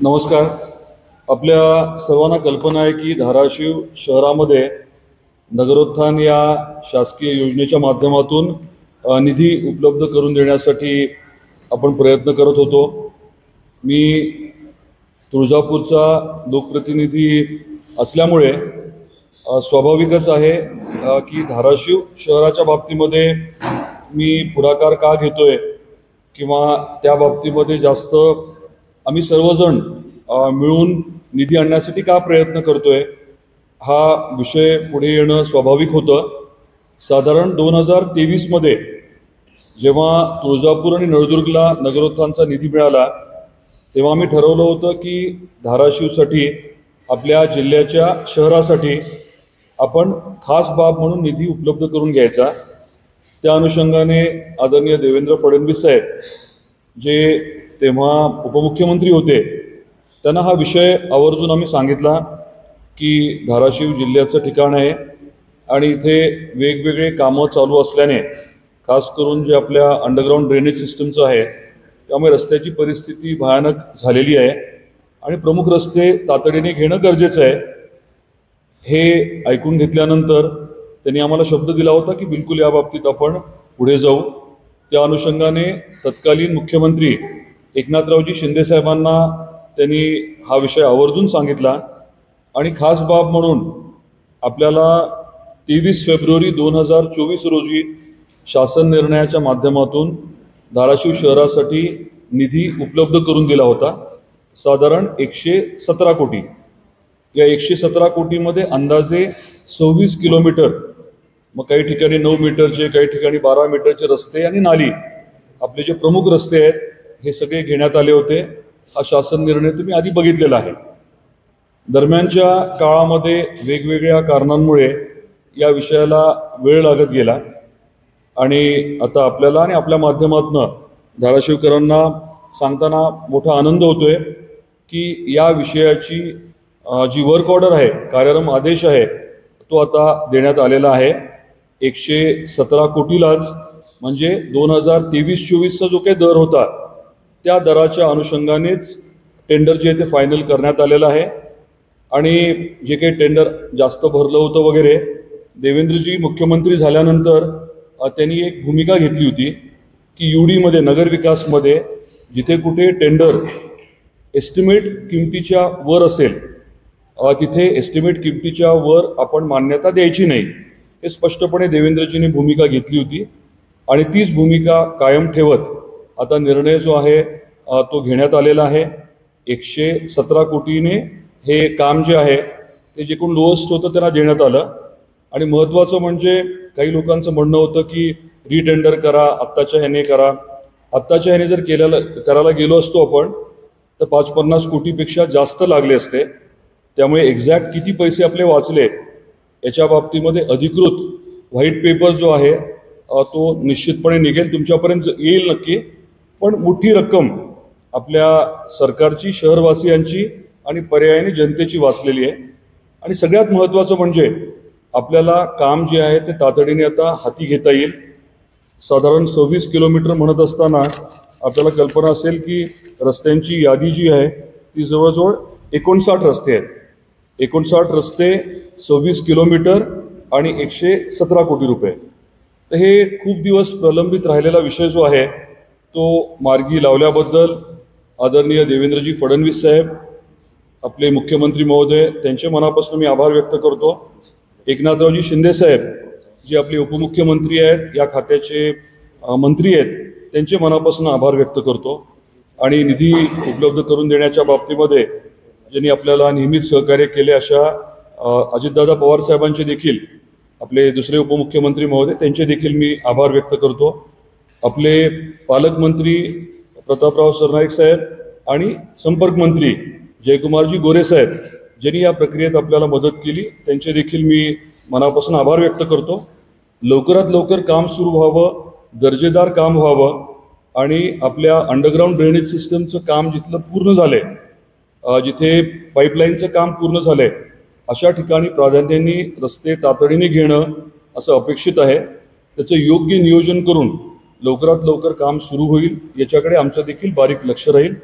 नमस्कार. आपल्या सर्वांना कल्पना आहे की धाराशिव शहरामध्ये नगरोत्थान या शासकीय योजनेच्या माध्यमातून निधी उपलब्ध करून देण्यासाठी आपण प्रयत्न करत होतो. मी तुळजापूरचा लोकप्रतिनिधी असल्यामुळे स्वाभाविकच आहे की धाराशिव शहराच्या बाबतीमध्ये मी पुढाकार का घेतोय किंवा त्या बाबतीमध्ये जास्त आम्ही सर्वजण मिळून निधी आणण्यासाठी का प्रयत्न करतोय हा विषय पुढे येणं स्वाभाविक होतं. साधारण 2023मध्ये जेव्हा तुळजापूर आणि नळदुर्गला नगरोत्थानचा निधी मिळाला तेव्हा आम्ही ठरवलं होतं की धाराशिवसाठी आपल्या जिल्ह्याच्या शहरासाठी आपण खास बाब म्हणून निधी उपलब्ध करून घ्यायचा. त्या अनुषंगाने आदरणीय देवेंद्र फडणवीस साहेब जे तेव्हा उपमुख्यमंत्री होते त्यांना हा विषय आवर्जून आम्ही सांगितला की धाराशिव जिल्ह्याचं ठिकाण आहे आणि इथे वेगवेगळे कामं चालू असल्याने खास करून जे आपल्या अंडरग्राऊंड ड्रेनेज सिस्टमचं आहे त्यामुळे रस्त्याची परिस्थिती भयानक झालेली आहे आणि प्रमुख रस्ते तातडीने घेणं गरजेचं आहे. हे ऐकून घेतल्यानंतर त्यांनी आम्हाला शब्द दिला होता की बिलकुल या बाबतीत आपण पुढे जाऊ. त्या अनुषंगाने तत्कालीन मुख्यमंत्री एकनाथरावजी शिंदे साहेबांना त्यांनी हा विषय आवर्जून सांगितला आणि खास बाब म्हणून आपल्याला 23 फेब्रुवारी 2024 रोजी शासन निर्णयाच्या माध्यमातून धाराशिव शहरासाठी निधी उपलब्ध करून दिला होता. साधारण 117 कोटी. या 117 कोटीमध्ये अंदाजे 26 किलोमीटर, मग काही ठिकाणी 9 मीटरचे, काही ठिकाणी 12 मीटरचे रस्ते आणि नाली, आपले जे प्रमुख रस्ते आहेत हे सगळे घेण्यात आले होते. हा शासन निर्णय तुम्ही आधी बघितलेला आहे. दरम्यानच्या काळामध्ये वेगवेगळ्या कारणांमुळे या विषयाला वेळ लागत गेला आणि आता आपल्याला आणि आपल्या माध्यमातून धाराशिवकरांना सांगताना मोठा आनंद होतोय की या विषयाची जी वर्क ऑर्डर आहे, कार्यक्रम आदेश आहे, तो आता देण्यात आलेला आहे. 117 कोटीलाच म्हणजे 2023-24चा जो काही दर होता त्या दराच्या अनुषंगानेच टेंडर जे आहे ते फायनल करण्यात आलेलं आहे. आणि जे काही टेंडर जास्त भरलं होतं वगैरे, देवेंद्रजी मुख्यमंत्री झाल्यानंतर त्यांनी एक भूमिका घेतली होती की UDमध्ये नगरविकासमध्ये जिथे कुठे टेंडर एस्टिमेट किमतीच्या वर असेल तिथे एस्टिमेट किमतीच्या वर आपण मान्यता द्यायची नाही. हे स्पष्टपणे देवेंद्रजींनी भूमिका घेतली होती आणि तीच भूमिका कायम ठेवत आता निर्णय जो आहे तो घेण्यात आलेला आहे. 117 कोटीने हे काम जे आहे ते जे कोण लोएस्ट होतं त्यांना देण्यात आलं. आणि महत्त्वाचं म्हणजे काही लोकांचं म्हणणं होतं की रिटेंडर करा, आत्ताच्या ह्याने करा. आत्ताच्या ह्याने जर करायला गेलो असतो आपण तर 550 कोटीपेक्षा जास्त लागले असते. त्यामुळे एक्झॅक्ट किती पैसे आपले वाचले याच्या बाबतीमध्ये अधिकृत व्हाईट पेपर जो आहे तो निश्चितपणे निघेल, तुमच्यापर्यंत येईल नक्की. पण मोठी रक्कम आपल्या सरकारची, शहरवासियांची आणि पर्यायाने जनतेची वाचलेली आहे. आणि सगळ्यात महत्त्वाचं म्हणजे आपल्याला काम जे आहे ते तातडीने आता हाती घेता येईल. साधारण 26 किलोमीटर म्हणत असताना आपल्याला कल्पना असेल की रस्त्यांची यादी जी आहे ती जवळजवळ 59 रस्ते आहेत. 59 रस्ते, 26 किलोमीटर आणि 117 कोटी रुपये. तर हे खूप दिवस प्रलंबित राहिलेला विषय जो आहे तो मार्गी लावल्याबद्दल आदरणीय देवेंद्रजी फडणवीस साहेब, आपले मुख्यमंत्री महोदय, त्यांचे मनापासून मी आभार व्यक्त करतो. एकनाथरावजी शिंदे साहेब जे आपले उपमुख्यमंत्री आहेत, या खात्याचे मंत्री आहेत, त्यांचे मनापासून आभार व्यक्त करतो. आणि निधी उपलब्ध करून देण्याच्या बाबतीमध्ये ज्यांनी आपल्याला नेहमीच सहकार्य केले अशा अजितदादा पवार साहेबांचे देखील, आपले दुसरे उपमुख्यमंत्री महोदय, त्यांचे देखील मी आभार व्यक्त करतो. आपले पालकमंत्री प्रतापराव सरनाईक साहेब आणि संपर्क मंत्री जयकुमारजी गोरे साहेब ज्यांनी या प्रक्रियेत आपल्याला मदत केली, त्यांचे देखील मी मनापासून आभार व्यक्त करतो. लवकरात लवकर काम सुरू व्हावं, दर्जेदार काम व्हावं आणि आपल्या अंडरग्राऊंड ड्रेनेज सिस्टमचं काम जिथलं पूर्ण झालंय, जिथे पाईपलाईनचं काम पूर्ण झालंय अशा ठिकाणी प्राधान्याने रस्ते तातडीने घेणं असं अपेक्षित आहे. त्याचं योग्य नियोजन करून लवकरात लवकर काम सुरू होईल याच्याकडे आमचं देखील बारीक लक्ष राहील.